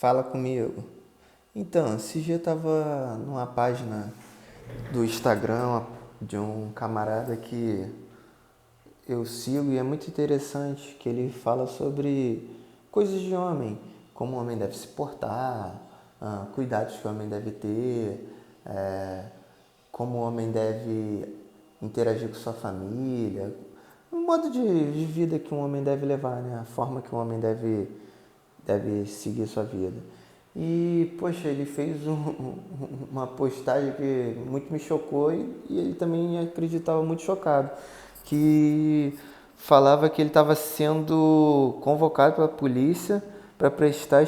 Fala comigo. Então, esse dia eu tava numa página do Instagram de um camarada que eu sigo e é muito interessante, que ele fala sobre coisas de homem, como o homem deve se portar, cuidados que o homem deve ter, como o homem deve interagir com sua família, o modo de vida que um homem deve levar, né? A forma que um homem deve seguir sua vida. E, poxa, ele fez uma postagem que muito me chocou e ele também acreditava muito chocado, que falava que ele estava sendo convocado pela polícia para prestar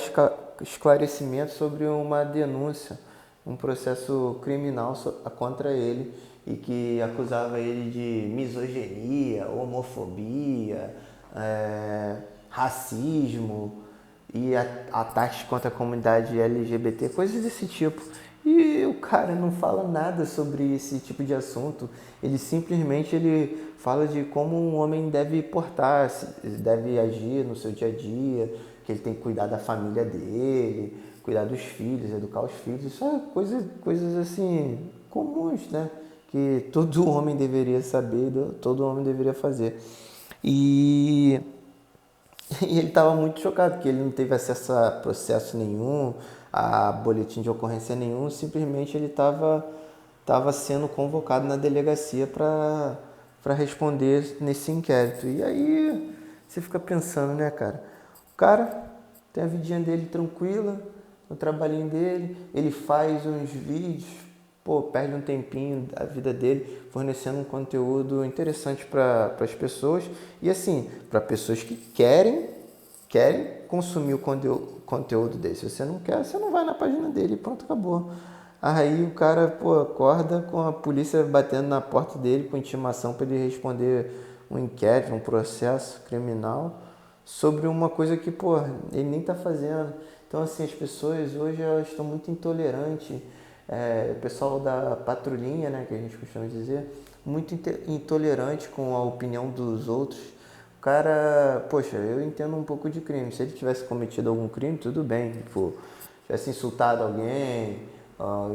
esclarecimento sobre uma denúncia, um processo criminal contra ele e que acusava ele de misoginia, homofobia, racismo e ataques contra a comunidade LGBT, coisas desse tipo. E o cara não fala nada sobre esse tipo de assunto. Ele simplesmente fala de como um homem deve portar, deve agir no seu dia a dia, que ele tem que cuidar da família dele, cuidar dos filhos, educar os filhos. Isso é coisas assim comuns, né? Que todo homem deveria saber, todo homem deveria fazer. E e ele estava muito chocado, porque ele não teve acesso a processo nenhum, a boletim de ocorrência nenhum, simplesmente ele estava sendo convocado na delegacia para responder nesse inquérito. E aí você fica pensando, né, cara? O cara tem a vidinha dele tranquila, o trabalhinho dele, ele faz uns vídeos, pô, perde um tempinho da vida dele fornecendo um conteúdo interessante para as pessoas e assim, para pessoas que querem consumir o conteúdo dele. Se você não quer, você não vai na página dele e pronto, acabou. Aí o cara, pô, acorda com a polícia batendo na porta dele com intimação para ele responder um inquérito, um processo criminal sobre uma coisa que, pô, ele nem tá fazendo. Então, assim, as pessoas hoje elas estão muito intolerantes. O pessoal da patrulhinha, né, que a gente costuma dizer, muito intolerante com a opinião dos outros. O cara, poxa, eu entendo um pouco de crime. Se ele tivesse cometido algum crime, tudo bem. Tipo, tivesse insultado alguém,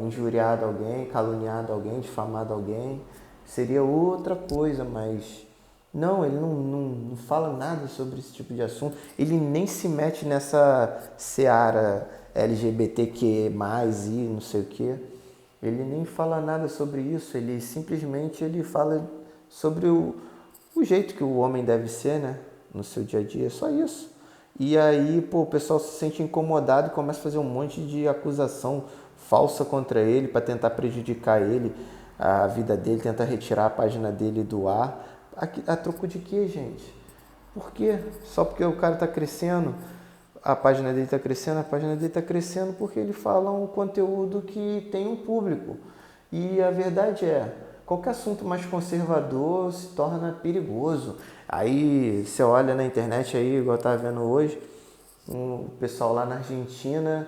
injuriado alguém, caluniado alguém, difamado alguém, seria outra coisa, mas não, ele não fala nada sobre esse tipo de assunto. Ele nem se mete nessa seara LGBTQ+, e não sei o que. Ele nem fala nada sobre isso. Ele fala sobre o jeito que o homem deve ser, né? No seu dia a dia. É só isso. E aí, pô, o pessoal se sente incomodado e começa a fazer um monte de acusação falsa contra ele para tentar prejudicar ele, a vida dele, tentar retirar a página dele do ar. A troco de quê, gente? Por quê? Só porque o cara está crescendo, a página dele está crescendo, a página dele está crescendo porque ele fala um conteúdo que tem um público. E a verdade é, qualquer assunto mais conservador se torna perigoso. Aí você olha na internet aí, igual eu estava vendo hoje, um pessoal lá na Argentina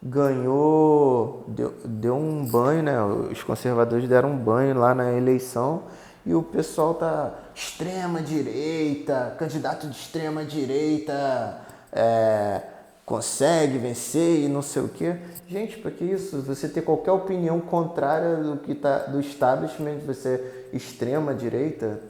deu um banho, né? Os conservadores deram um banho lá na eleição e o pessoal tá extrema direita, candidato de extrema direita, consegue vencer e não sei o quê. Gente, para que isso? Você ter qualquer opinião contrária do que tá do establishment, você extrema direita,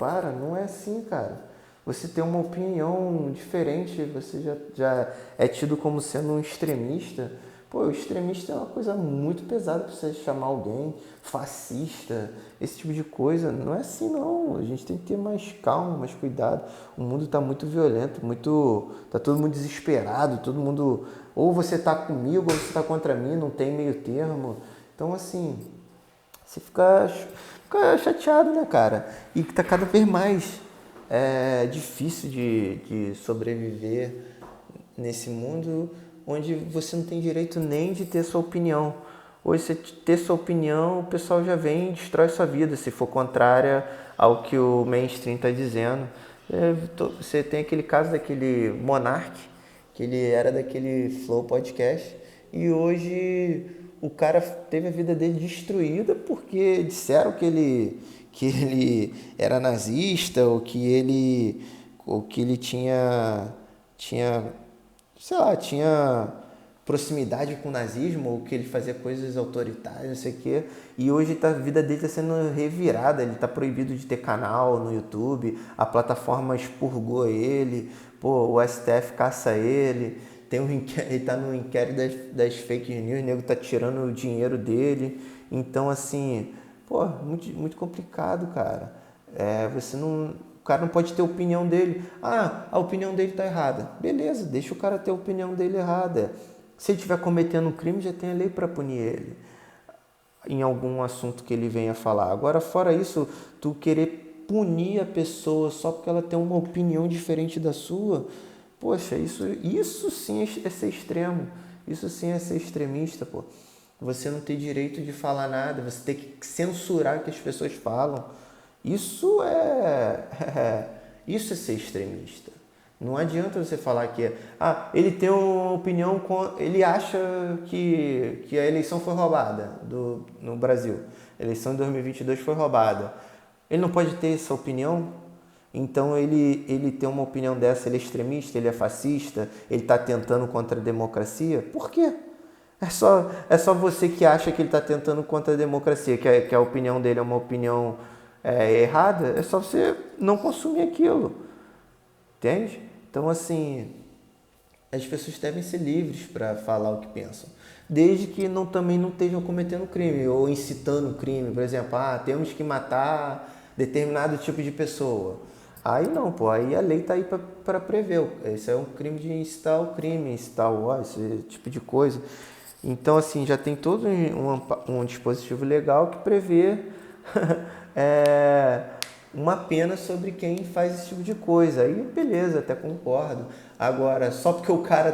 não é assim, cara. Você tem uma opinião diferente, você já é tido como sendo um extremista. Pô, o extremista é uma coisa muito pesada para você chamar alguém fascista, esse tipo de coisa. Não é assim não, a gente tem que ter mais calma, mais cuidado. O mundo está muito violento, tá todo mundo desesperado, todo mundo ou você tá comigo ou você tá contra mim, não tem meio termo. Então assim, você fica chateado, né, cara? E que tá cada vez mais difícil de sobreviver nesse mundo onde você não tem direito nem de ter sua opinião. Hoje você ter sua opinião, o pessoal já vem e destrói sua vida, se for contrária ao que o mainstream está dizendo. Você tem aquele caso daquele Monark, que ele era daquele Flow Podcast, e hoje o cara teve a vida dele destruída porque disseram que ele era nazista ou que ele tinha sei lá, tinha proximidade com o nazismo, ou que ele fazia coisas autoritárias, não sei o quê. E hoje a vida dele está sendo revirada, ele está proibido de ter canal no YouTube, a plataforma expurgou ele, pô, o STF caça ele, ele está no inquérito das fake news, o nego tá tirando o dinheiro dele. Então, assim, pô, muito complicado, cara. O cara não pode ter a opinião dele. Ah, a opinião dele tá errada. Beleza, deixa o cara ter a opinião dele errada. Se ele estiver cometendo um crime, já tem a lei para punir ele em algum assunto que ele venha falar. Agora, fora isso, tu querer punir a pessoa só porque ela tem uma opinião diferente da sua, poxa, isso sim é ser extremo. Isso sim é ser extremista, pô. Você não ter direito de falar nada, você ter que censurar o que as pessoas falam. Isso isso é ser extremista. Não adianta você falar que ele tem uma opinião, ele acha que a eleição foi roubada no Brasil. A eleição de 2022 foi roubada. Ele não pode ter essa opinião. Então ele tem uma opinião dessa, ele é extremista, ele é fascista, ele está tentando contra a democracia. Por quê? É só você que acha que ele está tentando contra a democracia, que a opinião dele é uma opinião errada. É só você não consumir aquilo. Entende? Então, assim, as pessoas devem ser livres para falar o que pensam. Desde que também não estejam cometendo crime ou incitando crime. Por exemplo, temos que matar determinado tipo de pessoa. Aí não, pô, aí a lei está aí para prever. Esse é um crime de incitar o crime, incitar o ódio, esse tipo de coisa. Então, assim, já tem todo um dispositivo legal que prevê uma pena sobre quem faz esse tipo de coisa. Aí, beleza, até concordo. Agora, só porque o cara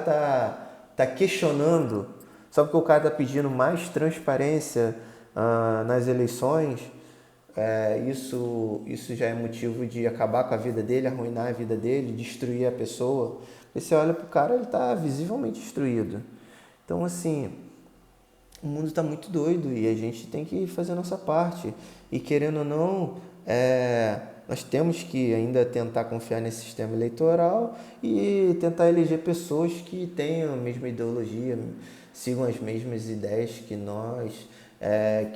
tá questionando, só porque o cara tá pedindo mais transparência nas eleições, isso já é motivo de acabar com a vida dele, arruinar a vida dele, destruir a pessoa. E você olha pro cara, ele tá visivelmente destruído. Então, assim, o mundo está muito doido e a gente tem que fazer a nossa parte. E querendo ou não, nós temos que ainda tentar confiar nesse sistema eleitoral e tentar eleger pessoas que tenham a mesma ideologia, sigam as mesmas ideias que nós,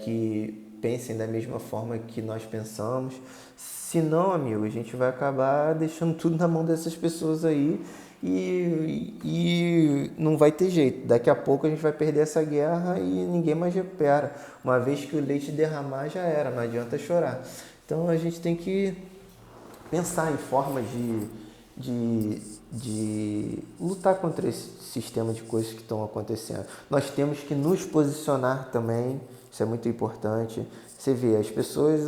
que pensem da mesma forma que nós pensamos. Senão, amigo, a gente vai acabar deixando tudo na mão dessas pessoas aí e não vai ter jeito. Daqui a pouco a gente vai perder essa guerra e ninguém mais recupera. Uma vez que o leite derramar, já era, não adianta chorar. Então a gente tem que pensar em formas de lutar contra esse sistema de coisas que estão acontecendo. Nós temos que nos posicionar também, isso é muito importante. Você vê, as pessoas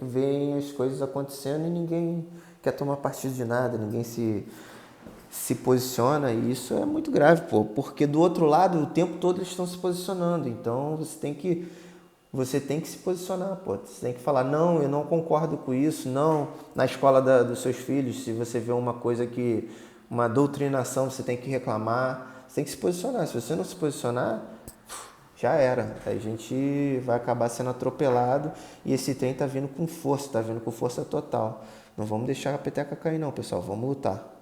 veem as coisas acontecendo e ninguém quer tomar partido de nada, ninguém se posiciona, e isso é muito grave, pô, porque do outro lado, o tempo todo eles estão se posicionando. Então você tem que se posicionar, pô. Você tem que falar, não, eu não concordo com isso, não. Na escola dos seus filhos, se você vê uma doutrinação, você tem que reclamar, você tem que se posicionar. Se você não se posicionar, já era. A gente vai acabar sendo atropelado e esse trem tá vindo com força total. Não vamos deixar a peteca cair não, pessoal, vamos lutar.